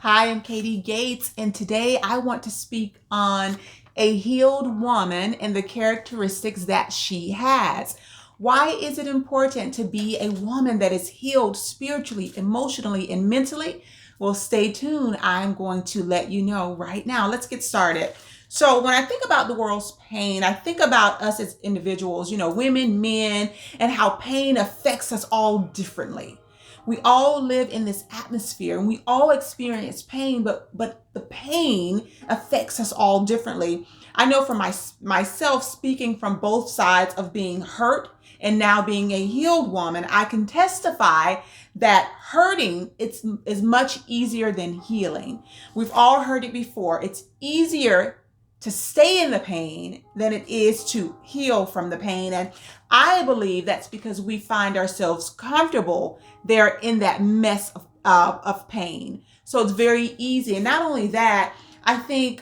Hi, I'm Katie Gates, and today I want to speak on a healed woman and the characteristics that she has. Why is it important to be a woman that is healed spiritually, emotionally, and mentally? Well, stay tuned. I'm going to let you know right now. Let's get started. So, when I think about the world's pain, I think about us as individuals, women, men, and how pain affects us all differently. We all live in this atmosphere and we all experience pain, but the pain affects us all differently. I know for myself, speaking from both sides of being hurt and now being a healed woman, I can testify that hurting is much easier than healing. We've all heard it before. It's easier to stay in the pain than it is to heal from the pain. And I believe that's because we find ourselves comfortable there in that mess of pain. So it's very easy. And not only that, I think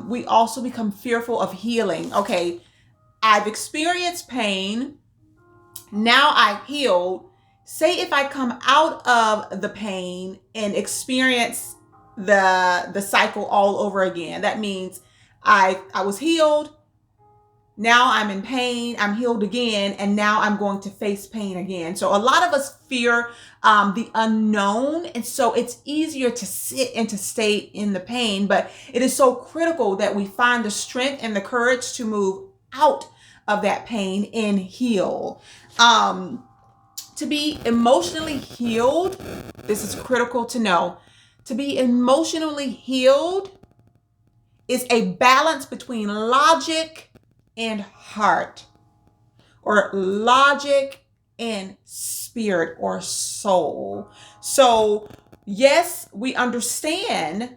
we also become fearful of healing. Okay, I've experienced pain. Now I've healed. Say if I come out of the pain and experience the cycle all over again, that means I was healed. Now I'm in pain, I'm healed again, and now I'm going to face pain again. So a lot of us fear the unknown, and so it's easier to sit and to stay in the pain, but it is so critical that we find the strength and the courage to move out of that pain and heal. To be emotionally healed, this is critical to know. To be emotionally healed is a balance between logic and heart, or logic and spirit or soul. So, yes, we understand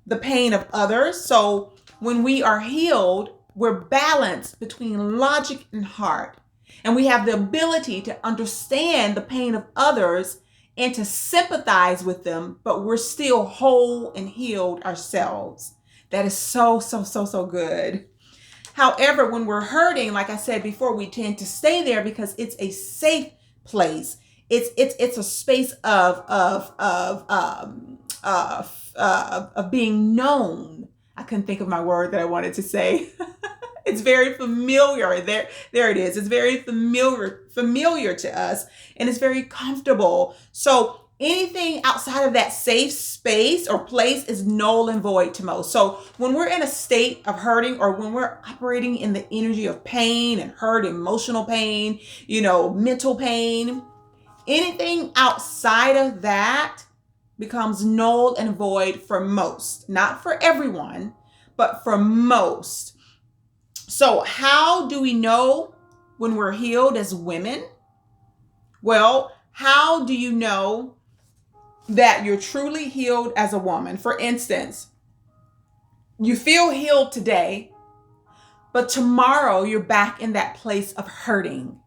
the pain of others. So, when we are healed, we're balanced between logic and heart. And we have the ability to understand the pain of others and to sympathize with them, but we're still whole and healed ourselves. That is so good. However, when we're hurting, like I said before, we tend to stay there because it's a safe place. It's a space of being known. I couldn't think of my word that I wanted to say. It's very familiar. There it is. It's very familiar to us, and it's very comfortable. So anything outside of that safe space or place is null and void to most. So when we're in a state of hurting, or when we're operating in the energy of pain and hurt, emotional pain, mental pain, anything outside of that becomes null and void for most. Not for everyone, but for most. So how do we know when we're healed as women? Well, how do you know that you're truly healed as a woman? For instance, you feel healed today, but tomorrow you're back in that place of hurting.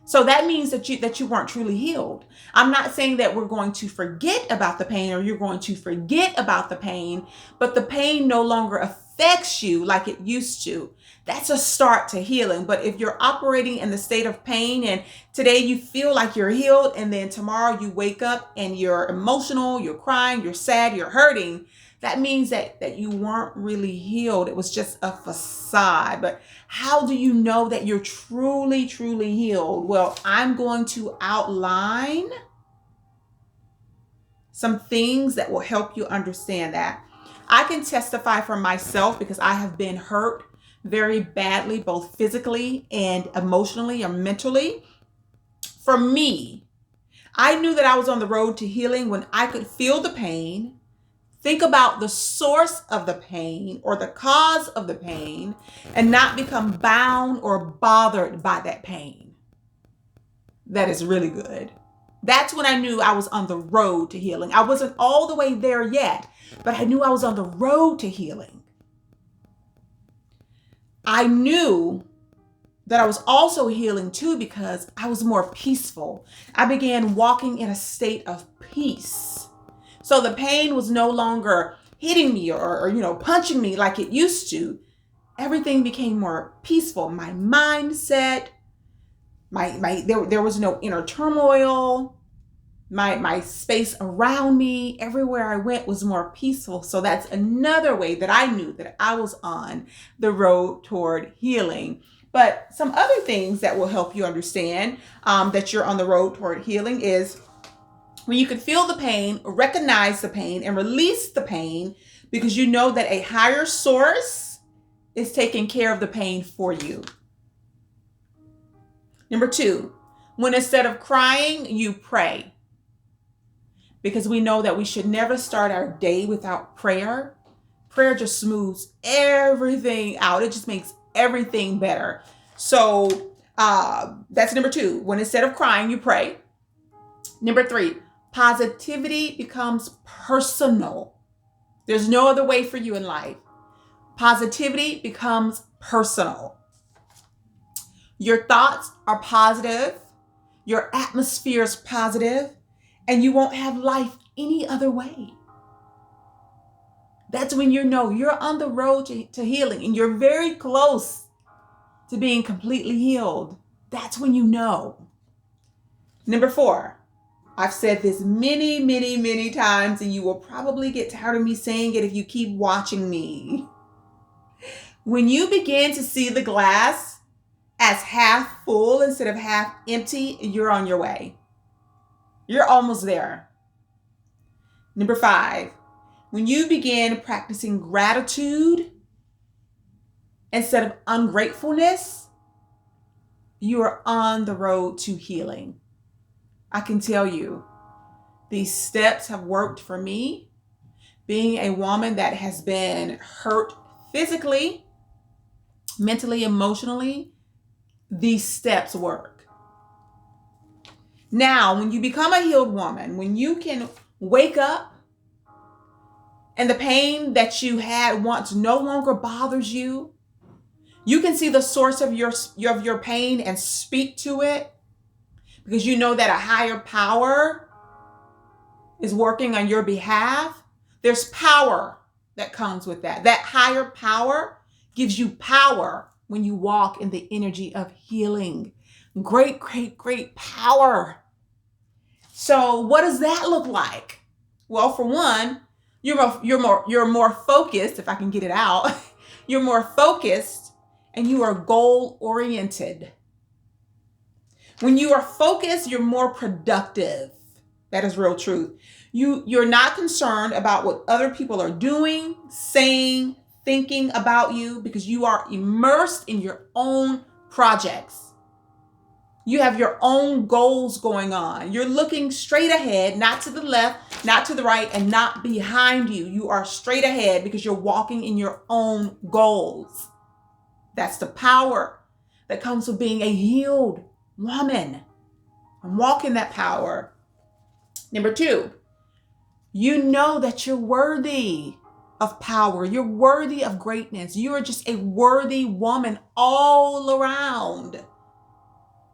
So that means that you weren't truly healed. I'm not saying that we're going to forget about the pain, or you're going to forget about the pain, but the pain no longer affects you like it used to. That's a start to healing. But if you're operating in the state of pain and today you feel like you're healed, and then tomorrow you wake up and you're emotional, you're crying, you're sad, you're hurting, that means that you weren't really healed. It was just a facade. But how do you know that you're truly healed? Well, I'm going to outline some things that will help you understand that. I can testify for myself because I have been hurt very badly, both physically and emotionally or mentally. For me, I knew that I was on the road to healing when I could feel the pain, think about the source of the pain or the cause of the pain, and not become bound or bothered by that pain. That is really good. That's when I knew I was on the road to healing. I wasn't all the way there yet, but I knew I was on the road to healing. I knew that I was also healing too because I was more peaceful. I began walking in a state of peace. So the pain was no longer hitting me or punching me like it used to. Everything became more peaceful. My mindset, there was no inner turmoil. My space around me, everywhere I went was more peaceful. So that's another way that I knew that I was on the road toward healing. But some other things that will help you understand that you're on the road toward healing is when you can feel the pain, recognize the pain, and release the pain because you know that a higher source is taking care of the pain for you. Number 2, when instead of crying, you pray. Because we know that we should never start our day without prayer. Prayer just smooths everything out. It just makes everything better. So that's number 2. When instead of crying, you pray. Number 3, positivity becomes personal. There's no other way for you in life. Positivity becomes personal. Your thoughts are positive. Your atmosphere is positive. And you won't have life any other way. That's when you know you're on the road to healing and you're very close to being completely healed. That's when you know. Number 4, I've said this many, many, many times, and you will probably get tired of me saying it if you keep watching me. When you begin to see the glass as half full instead of half empty, you're on your way. You're almost there. Number 5, when you begin practicing gratitude instead of ungratefulness, you are on the road to healing. I can tell you, these steps have worked for me. Being a woman that has been hurt physically, mentally, emotionally, these steps work. Now, when you become a healed woman, when you can wake up and the pain that you had once no longer bothers you, you can see the source of your pain and speak to it because you know that a higher power is working on your behalf. There's power that comes with that. That higher power gives you power when you walk in the energy of healing. Great, great, great power. So what does that look like? Well, for one, you're more focused, if I can get it out. You're more focused and you are goal oriented. When you are focused, you're more productive. That is real truth. You're not concerned about what other people are doing, saying, thinking about you because you are immersed in your own projects. You have your own goals going on. You're looking straight ahead, not to the left, not to the right, and not behind you. You are straight ahead because you're walking in your own goals. That's the power that comes with being a healed woman. And walk in that power. Number 2, you know that you're worthy of power. You're worthy of greatness. You are just a worthy woman all around.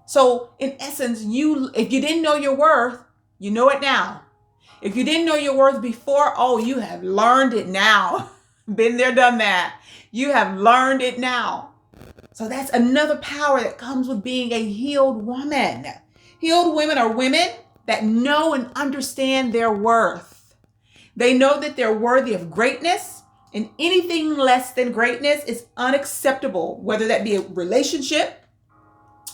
So in essence, if you didn't know your worth, you know it now. If you didn't know your worth before, oh, you have learned it now. Been there, done that. You have learned it now. So that's another power that comes with being a healed woman. Healed women are women that know and understand their worth. They know that they're worthy of greatness, and anything less than greatness is unacceptable, whether that be a relationship,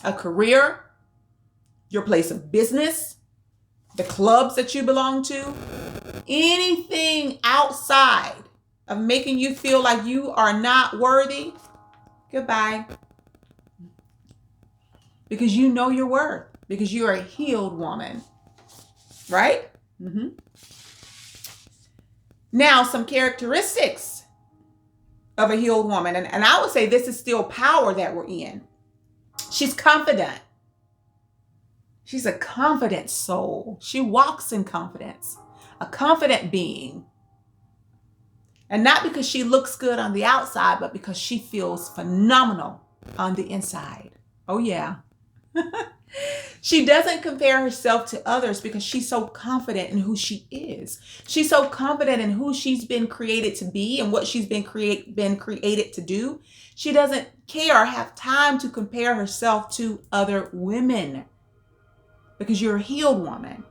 a career, your place of business, the clubs that you belong to, anything outside of making you feel like you are not worthy, goodbye. Because you know your worth, because you're a healed woman, right? Now, some characteristics of a healed woman, and I would say this is still power that we're in. She's confident. She's a confident soul. She walks in confidence, a confident being. And not because she looks good on the outside, but because she feels phenomenal on the inside. Oh, yeah. She doesn't compare herself to others because she's so confident in who she is. She's so confident in who she's been created to be and what she's been created to do. She doesn't care or have time to compare herself to other women because you're a healed woman.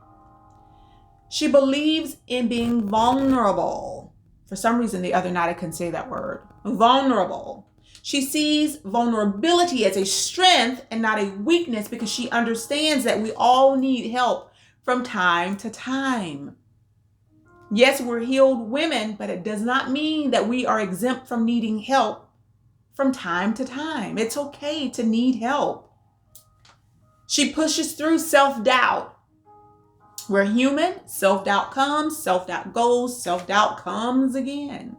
She believes in being vulnerable. For some reason, the other night I couldn't say that word. Vulnerable. She sees vulnerability as a strength and not a weakness because she understands that we all need help from time to time. Yes, we're healed women, but it does not mean that we are exempt from needing help from time to time. It's okay to need help. She pushes through self-doubt. We're human. Self-doubt comes, self-doubt goes, self-doubt comes again.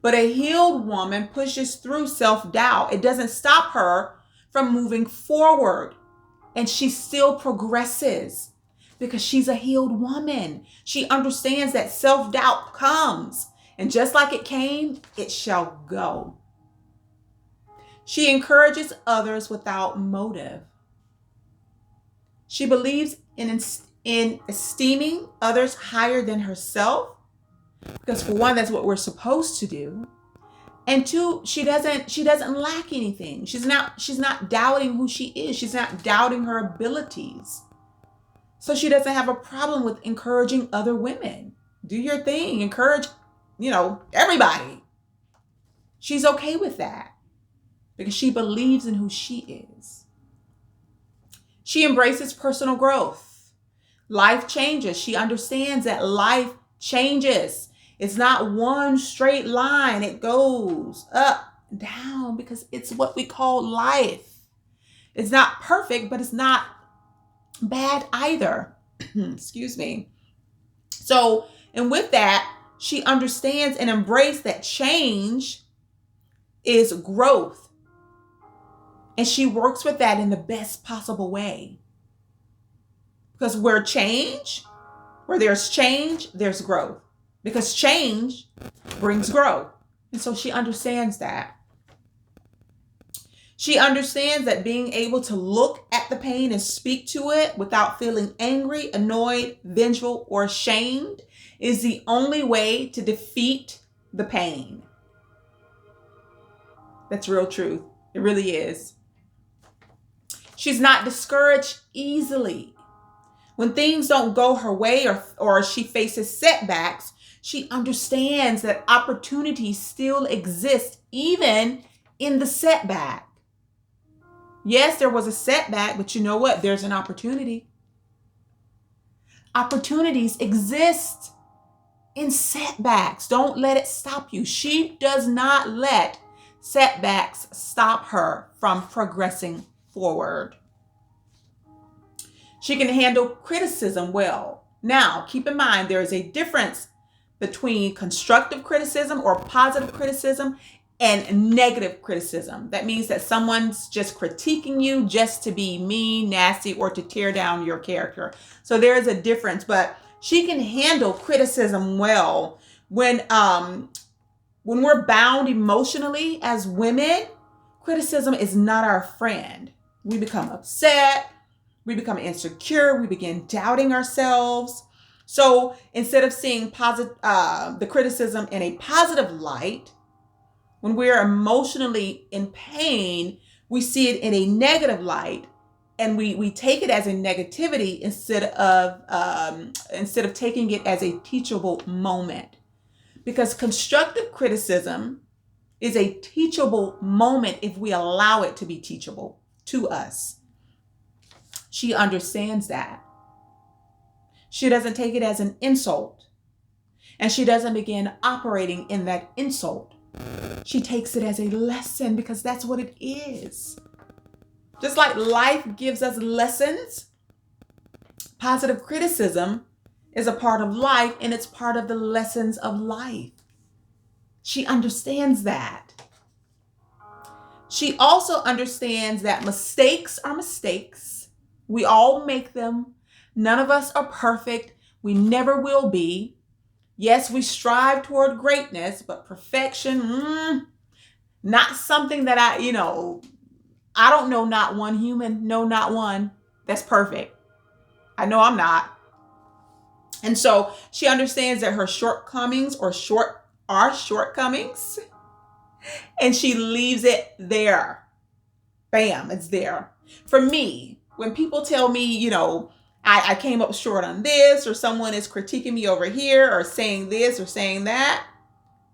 But a healed woman pushes through self-doubt. It doesn't stop her from moving forward. And she still progresses because she's a healed woman. She understands that self-doubt comes. And just like it came, it shall go. She encourages others without motive. She believes in esteeming others higher than herself. Because for one, that's what we're supposed to do. And two, she doesn't lack anything. She's not doubting who she is. She's not doubting her abilities. So she doesn't have a problem with encouraging other women. Do your thing. Encourage, everybody. She's okay with that because she believes in who she is. She embraces personal growth. Life changes. She understands that life changes. It's not one straight line. It goes up, down, because it's what we call life. It's not perfect, but it's not bad either. Excuse me. So, and with that, she understands and embraces that change is growth. And she works with that in the best possible way. Because where there's change, there's growth. Because change brings growth. And so she understands that. She understands that being able to look at the pain and speak to it without feeling angry, annoyed, vengeful, or ashamed is the only way to defeat the pain. That's real truth. It really is. She's not discouraged easily. When things don't go her way or she faces setbacks, she understands that opportunities still exist even in the setback. Yes, there was a setback, but you know what? There's an opportunity. Opportunities exist in setbacks. Don't let it stop you. She does not let setbacks stop her from progressing forward. She can handle criticism well. Now, keep in mind, there is a difference between constructive criticism or positive criticism and negative criticism. That means that someone's just critiquing you just to be mean, nasty, or to tear down your character. So there is a difference, but she can handle criticism well. When we're bound emotionally as women, criticism is not our friend. We become upset, we become insecure, we begin doubting ourselves. So instead of seeing the criticism in a positive light, when we're emotionally in pain, we see it in a negative light, and we take it as a negativity instead of taking it as a teachable moment. Because constructive criticism is a teachable moment if we allow it to be teachable to us. She understands that. She doesn't take it as an insult, and she doesn't begin operating in that insult. She takes it as a lesson because that's what it is. Just like life gives us lessons, positive criticism is a part of life, and it's part of the lessons of life. She understands that. She also understands that mistakes are mistakes. We all make them. None of us are perfect. We never will be. Yes, we strive toward greatness, but perfection, not something that I don't know not one human, no, not one that's perfect. I know I'm not. And so she understands that her shortcomings are shortcomings, and she leaves it there. Bam, it's there. For me, when people tell me, I came up short on this, or someone is critiquing me over here, or saying this or saying that.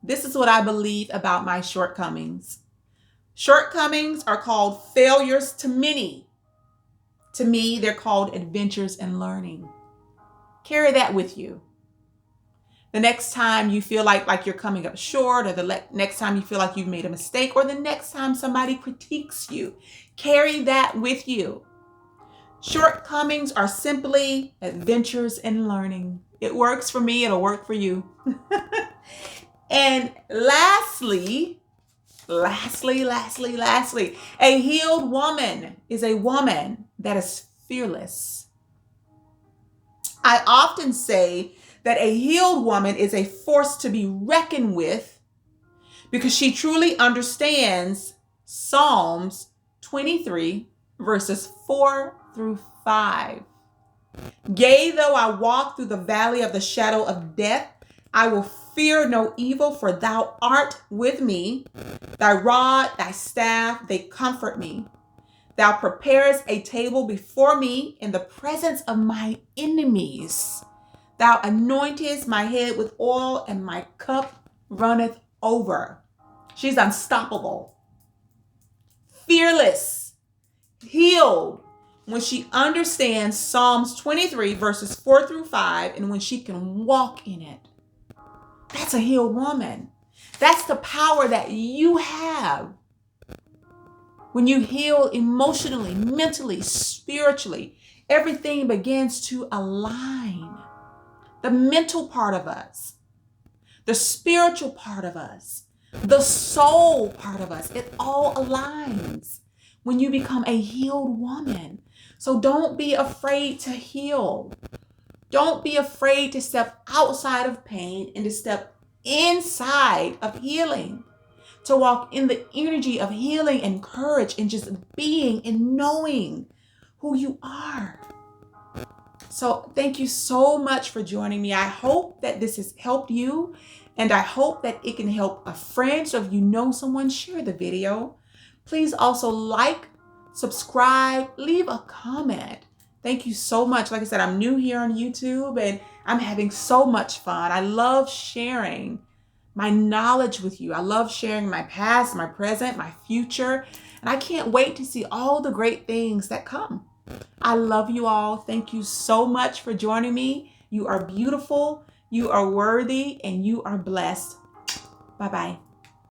This is what I believe about my shortcomings. Shortcomings are called failures to many. To me, they're called adventures in learning. Carry that with you. The next time you feel like you're coming up short, or the next time you feel like you've made a mistake, or the next time somebody critiques you, carry that with you. Shortcomings are simply adventures in learning. It works for me, it'll work for you. And lastly, a healed woman is a woman that is fearless. I often say that a healed woman is a force to be reckoned with because she truly understands Psalms 23, verses 4 through 5. Yea, though I walk through the valley of the shadow of death, I will fear no evil, for thou art with me. Thy rod, thy staff, they comfort me. Thou preparest a table before me in the presence of my enemies. Thou anointest my head with oil, and my cup runneth over. She's unstoppable, fearless, healed, when she understands Psalms 23, verses 4 through 5, and when she can walk in it. That's a healed woman. That's the power that you have. When you heal emotionally, mentally, spiritually, everything begins to align. The mental part of us, the spiritual part of us, the soul part of us, it all aligns when you become a healed woman. So don't be afraid to heal. Don't be afraid to step outside of pain and to step inside of healing, to walk in the energy of healing and courage and just being and knowing who you are. So thank you so much for joining me. I hope that this has helped you, and I hope that it can help a friend. So if you know someone, share the video. Please also like, subscribe, leave a comment. Thank you so much. Like I said, I'm new here on YouTube and I'm having so much fun. I love sharing my knowledge with you. I love sharing my past, my present, my future. And I can't wait to see all the great things that come. I love you all. Thank you so much for joining me. You are beautiful, you are worthy, and you are blessed. Bye-bye.